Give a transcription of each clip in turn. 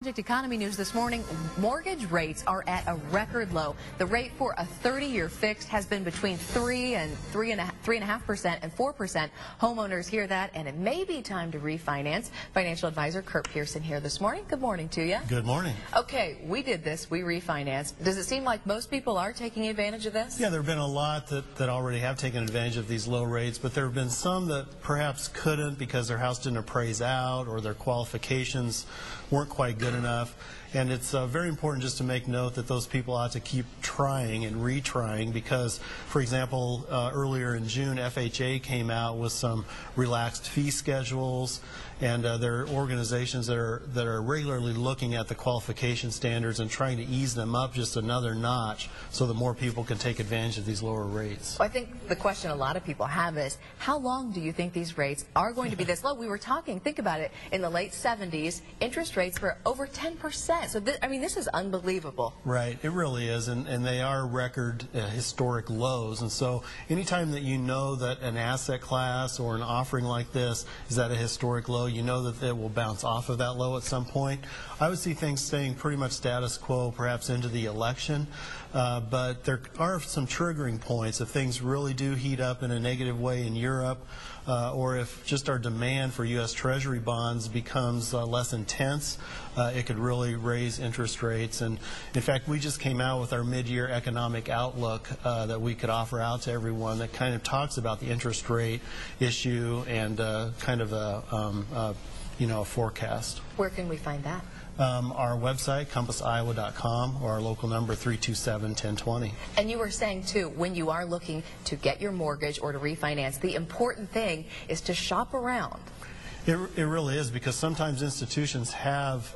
Economy news this morning. Mortgage rates are at a record low. The rate for a 30-year fixed has been between 3.5% and 4%. Homeowners hear that, and it may be time to refinance. Financial advisor Kurtis Pearson here this morning. Good morning to you. Good morning. Okay, we did this. We refinanced. Does it seem like most people are taking advantage of this? Yeah, there have been a lot that already have taken advantage of these low rates, but there have been some that perhaps couldn't because their house didn't appraise out or their qualifications weren't quite good enough. And it's very important just to make note that those people ought to keep trying and retrying because, for example, earlier in June, FHA came out with some relaxed fee schedules, and there are organizations that are regularly looking at the qualification standards and trying to ease them up just another notch so that more people can take advantage of these lower rates. Well, I think the question a lot of people have is, how long do you think these rates are going to be this low? We were talking, think about it, in the late 70s, interest rates were over 10%. So, this is unbelievable. Right, it really is, and they are record historic lows. And so anytime that you know that an asset class or an offering like this is at a historic low, you know that it will bounce off of that low at some point. I would see things staying pretty much status quo, perhaps into the election, but there are some triggering points. If things really do heat up in a negative way in Europe, or if just our demand for U.S. Treasury bonds becomes less intense, it could really raise interest rates. And in fact, we just came out with our mid-year economic outlook that we could offer out to everyone that kind of talks about the interest rate issue and kind of a forecast. Where can we find that? Our website, compassiowa.com, or our local number, 327-1020. And you were saying, too, when you are looking to get your mortgage or to refinance, the important thing is to shop around. It really is, because sometimes institutions have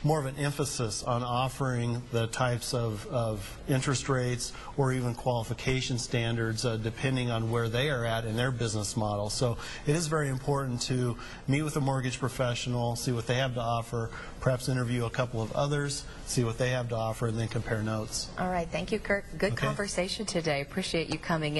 more of an emphasis on offering the types of interest rates or even qualification standards depending on where they are at in their business model. So it is very important to meet with a mortgage professional, see what they have to offer, perhaps interview a couple of others, see what they have to offer, and then compare notes. All right. Thank you, Kurt. Good conversation today. Appreciate you coming in.